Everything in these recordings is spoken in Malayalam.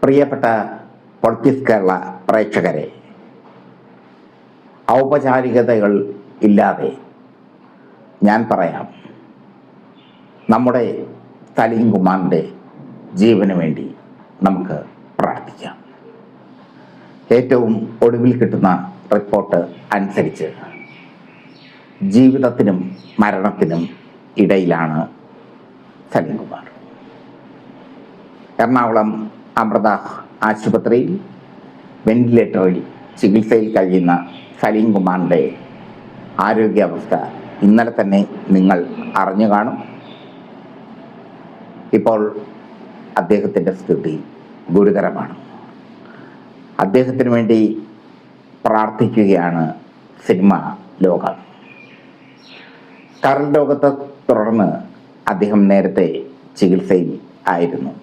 പ്രിയപ്പെട്ട പൊളിറ്റിക്സ് കേരള പ്രേക്ഷകരെ, ഔപചാരികതകൾ ഇല്ലാതെ ഞാൻ പറയാം, നമ്മുടെ സലീം കുമാറിൻ്റെ ജീവന് വേണ്ടി നമുക്ക് പ്രാർത്ഥിക്കാം. ഏറ്റവും ഒടുവിൽ കിട്ടുന്ന റിപ്പോർട്ട് അനുസരിച്ച് ജീവിതത്തിനും മരണത്തിനും ഇടയിലാണ് സലീം കുമാർ. എറണാകുളം അമൃത ആശുപത്രിയിൽ വെന്റിലേറ്ററിൽ ചികിത്സയിൽ കഴിയുന്ന സലീം കുമാറിൻ്റെ ആരോഗ്യാവസ്ഥ ഇന്നലെ തന്നെ നിങ്ങൾ അറിഞ്ഞു കാണും. ഇപ്പോൾ അദ്ദേഹത്തിൻ്റെ സ്ഥിതി ഗുരുതരമാണ്. അദ്ദേഹത്തിന് വേണ്ടി പ്രാർത്ഥിക്കുകയാണ് സിനിമ ലോകം. കരൾ രോഗത്തെ തുടർന്ന് അദ്ദേഹം നേരത്തെ ചികിത്സയിൽ ആയിരുന്നു.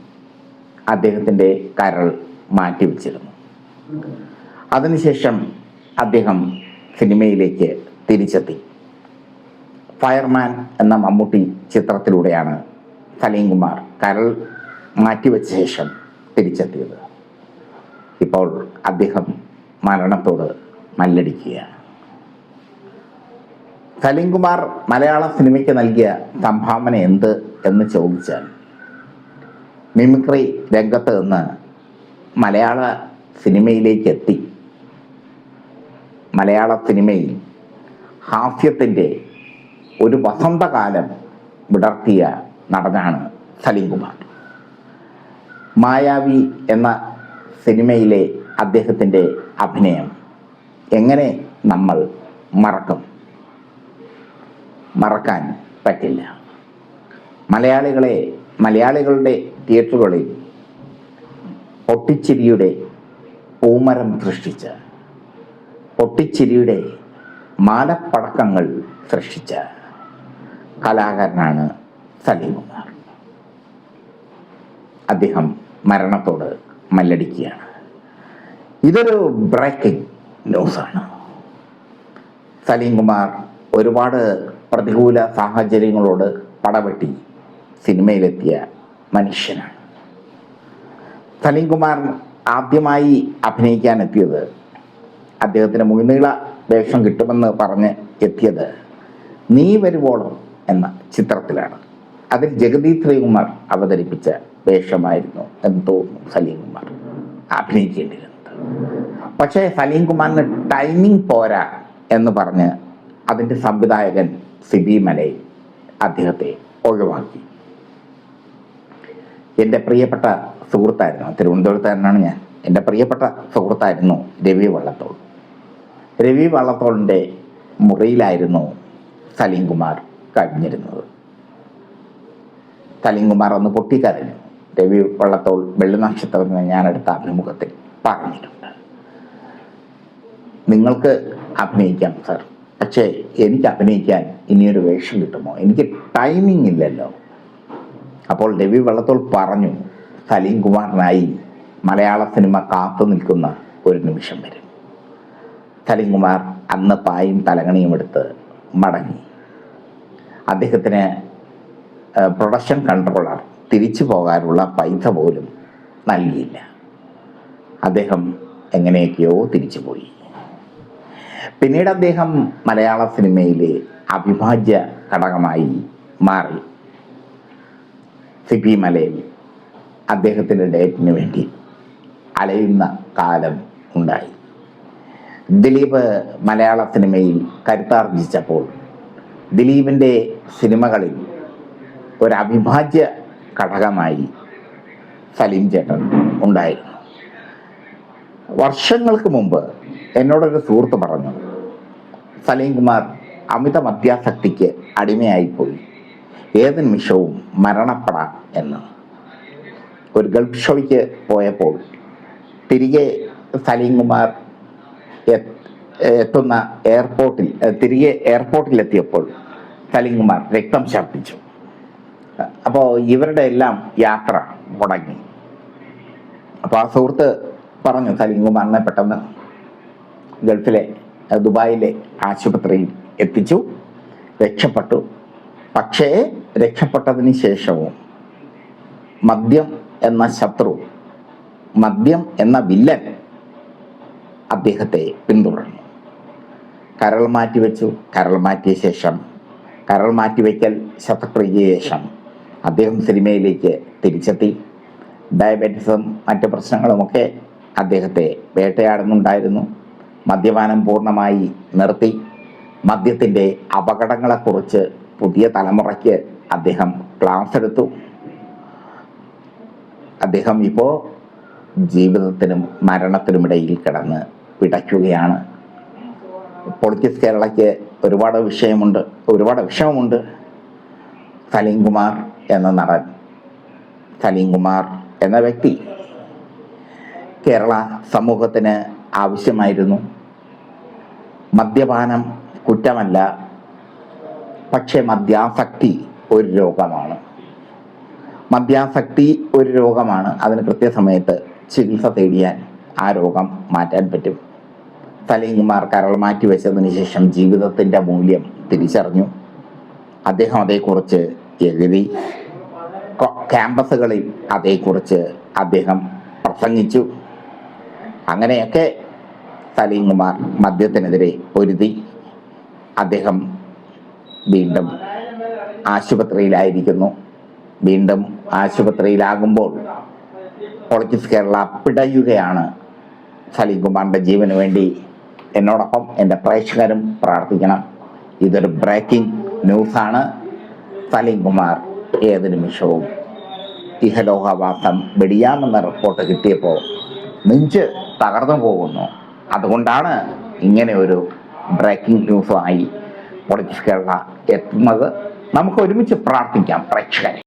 അദ്ദേഹത്തിൻ്റെ കരൾ മാറ്റിവെച്ചിരുന്നു. അതിനുശേഷം അദ്ദേഹം സിനിമയിലേക്ക് തിരിച്ചെത്തി. ഫയർമാൻ എന്ന മമ്മൂട്ടി ചിത്രത്തിലൂടെയാണ് സലീം കുമാർ കരൾ മാറ്റിവെച്ച ശേഷം തിരിച്ചെത്തിയത്. ഇപ്പോൾ അദ്ദേഹം മരണത്തോട് മല്ലടിക്കുകയാണ്. സലീം കുമാർ മലയാള സിനിമയ്ക്ക് നൽകിയ സംഭാവന എന്ത് എന്ന് ചോദിച്ചാൽ, മിമിക്രി രംഗത്ത് നിന്ന് മലയാള സിനിമയിലേക്ക് എത്തി. മലയാള സിനിമയിൽ ഹാസ്യത്തിൻ്റെ ഒരു വസന്തകാലം വിടർത്തിയ നടനാണ് സലീം കുമാർ. മായാവി എന്ന സിനിമയിലെ അദ്ദേഹത്തിൻ്റെ അഭിനയം എങ്ങനെ നമ്മൾ മറക്കാൻ പറ്റില്ല. മലയാളികളുടെ തിയേറ്ററുകളിൽ പൊട്ടിച്ചിരിയുടെ പൂമരം സൃഷ്ടിച്ച, പൊട്ടിച്ചിരിയുടെ മാലപ്പടക്കങ്ങൾ സൃഷ്ടിച്ച കലാകാരനാണ് സലീം കുമാർ. അദ്ദേഹം മരണത്തോട് മല്ലടിക്കുകയാണ്. ഇതൊരു ബ്രേക്കിംഗ് ന്യൂസാണ്. സലീം കുമാർ ഒരുപാട് പ്രതികൂല സാഹചര്യങ്ങളോട് പടവെട്ടി സിനിമയിലെത്തിയ മനുഷ്യനാണ്. സലീം കുമാർ ആദ്യമായി അഭിനയിക്കാൻ എത്തിയത്, അദ്ദേഹത്തിന് മുൻനീള വേഷം കിട്ടുമെന്ന് പറഞ്ഞ് എത്തിയത് നീ വരുവോളം എന്ന ചിത്രത്തിലാണ്. അതിൽ ജഗതി ശ്രീകുമാർ അവതരിപ്പിച്ച വേഷമായിരുന്നു എന്ന് തോന്നുന്നു സലീം കുമാർ അഭിനയിക്കേണ്ടിയിരുന്നത്. പക്ഷേ സലീം കുമാറിന് ടൈമിംഗ് പോരാ എന്ന് പറഞ്ഞ് അതിൻ്റെ സംവിധായകൻ സിബി മലയിൽ അദ്ദേഹത്തെ ഒഴിവാക്കി. എൻ്റെ പ്രിയപ്പെട്ട സുഹൃത്തായിരുന്നു, തിരുവനന്തപുരത്തുകാരനാണ് ഞാൻ, എൻ്റെ പ്രിയപ്പെട്ട സുഹൃത്തായിരുന്നു രവി വള്ളത്തോൾ. രവി വള്ളത്തോളിൻ്റെ മുറിയിലായിരുന്നു സലീം കുമാർ കഴിഞ്ഞിരുന്നത്. സലീം കുമാർ ഒന്ന് പൊട്ടിക്കരഞ്ഞു. രവി വള്ളത്തോൾ വെള്ളിനക്ഷത്രത്തിന് ഞാനെടുത്ത അഭിമുഖത്തിൽ പറഞ്ഞിട്ടുണ്ട്, നിങ്ങൾക്ക് അഭിനയിക്കാം സർ, പക്ഷേ എനിക്ക് അഭിനയിക്കാൻ ഇനിയൊരു വേഷം കിട്ടുമോ, എനിക്ക് ടൈമിംഗ് ഇല്ലല്ലോ. അപ്പോൾ രവി വള്ളത്തോൾ പറഞ്ഞു, സലീം കുമാറിനായി മലയാള സിനിമ കാത്തു നിൽക്കുന്ന ഒരു നിമിഷം വരും. സലീം കുമാർ അന്ന് പായും തലങ്ങണിയും എടുത്ത് മടങ്ങി. അദ്ദേഹത്തിന് പ്രൊഡക്ഷൻ കൺട്രോളർ തിരിച്ചു പോകാനുള്ള പൈസ പോലും നൽകിയില്ല. അദ്ദേഹം എങ്ങനെയൊക്കെയോ തിരിച്ചു പോയി. പിന്നീട് അദ്ദേഹം മലയാള സിനിമയിലെ അവിഭാജ്യ ഘടകമായി മാറി. സിബി മലയിൽ അദ്ദേഹത്തിൻ്റെ ഡേറ്റിന് വേണ്ടി അലയുന്ന കാലം ഉണ്ടായി. ദിലീപ് മലയാള സിനിമയിൽ കരുത്താർജിച്ചപ്പോൾ ദിലീപിൻ്റെ സിനിമകളിൽ ഒരു അവിഭാജ്യ ഘടകമായി സലീം ചേട്ടൻ ഉണ്ടായിരുന്നു. വർഷങ്ങൾക്ക് മുമ്പ് എന്നോടൊരു സുഹൃത്ത് പറഞ്ഞു, സലീം കുമാർ അമിത മദ്യാസക്തിക്ക് അടിമയായിപ്പോയി, ഏത് നിമിഷവും മരണപ്പെടാം എന്ന്. ഒരു ഗൾഫ് ഷോയ്ക്ക് പോയപ്പോൾ തിരികെ സലീം കുമാർ എത്തുന്ന എയർപോർട്ടിലെത്തിയപ്പോൾ സലീം കുമാർ രക്തം ഛർദ്ദിച്ചു. അപ്പോൾ ഇവരുടെ എല്ലാം യാത്ര മുടങ്ങി. അപ്പോൾ ആ സുഹൃത്ത് പറഞ്ഞു, സലീം കുമാറിനെ പെട്ടെന്ന് ഗൾഫിലെ ദുബായിലെ ആശുപത്രിയിൽ എത്തിച്ചു, രക്ഷപ്പെട്ടു. പക്ഷേ രക്ഷപ്പെട്ടതിന് ശേഷവും മദ്യം എന്ന ശത്രു മദ്യം എന്ന വില്ലൻ അദ്ദേഹത്തെ പിന്തുടർന്നു. കരൾ മാറ്റിവെച്ചു. കരൾ മാറ്റിയ ശേഷം, കരൾ മാറ്റിവെക്കൽ ശസ്ത്രക്രിയയ്ക്ക് ശേഷം അദ്ദേഹം സിനിമയിലേക്ക് തിരിച്ചെത്തി. ഡയബറ്റീസും മറ്റ് പ്രശ്നങ്ങളുമൊക്കെ അദ്ദേഹത്തെ വേട്ടയാടുന്നുണ്ടായിരുന്നു. മദ്യപാനം പൂർണ്ണമായി നിർത്തി. മദ്യത്തിൻ്റെ അപകടങ്ങളെക്കുറിച്ച് പുതിയ തലമുറയ്ക്ക് അദ്ദേഹം ക്ലാസ് എടുത്തു. അദ്ദേഹം ഇപ്പോൾ ജീവിതത്തിനും മരണത്തിനുമിടയിൽ കിടന്ന് പിടയ്ക്കുകയാണ്. പൊളിറ്റിക്സ് കേരളയ്ക്ക് ഒരുപാട് വിഷയമുണ്ട്. സലീം കുമാർ എന്ന നടൻ, സലീം കുമാർ എന്ന വ്യക്തി കേരള സമൂഹത്തിന് ആവശ്യമായിരുന്നു. മദ്യപാനം കുറ്റമല്ല, പക്ഷേ മദ്യാസക്തി ഒരു രോഗമാണ്. അതിന് കൃത്യസമയത്ത് ചികിത്സ തേടിയാൽ ആ രോഗം മാറ്റാൻ പറ്റും. സലീം കുമാർ കരൾ മാറ്റിവെച്ചതിന് ശേഷം ജീവിതത്തിൻ്റെ മൂല്യം തിരിച്ചറിഞ്ഞു. അദ്ദേഹം അതേക്കുറിച്ച് എഴുതി. ക്യാമ്പസുകളിൽ അതേക്കുറിച്ച് അദ്ദേഹം പ്രസംഗിച്ചു. അങ്ങനെയൊക്കെ സലീം കുമാർ മദ്യത്തിനെതിരെ പൊരുതി. അദ്ദേഹം വീണ്ടും ആശുപത്രിയിലായിരിക്കുന്നു. വീണ്ടും ആശുപത്രിയിലാകുമ്പോൾ പൊളിറ്റിക്സ് കേരള പിടയുകയാണ്. സലീം കുമാറിൻ്റെ ജീവന് വേണ്ടി എന്നോടൊപ്പം എൻ്റെ പ്രേക്ഷകരും പ്രാർത്ഥിക്കണം. ഇതൊരു ബ്രേക്കിംഗ് ന്യൂസാണ്. സലീം കുമാർ ഏത് നിമിഷവും ഇഹലോകവാസം വെടിയാമെന്ന റിപ്പോർട്ട് കിട്ടിയപ്പോൾ നെഞ്ച് തകർന്നു പോകുന്നു. അതുകൊണ്ടാണ് ഇങ്ങനെ ഒരു ബ്രേക്കിംഗ് ന്യൂസുമായി പൊളിറ്റിക്സ് കേരള എത്തുന്നത്. നമുക്ക് ഒരുമിച്ച് പ്രാർത്ഥിക്കാം പ്രേക്ഷകരെ.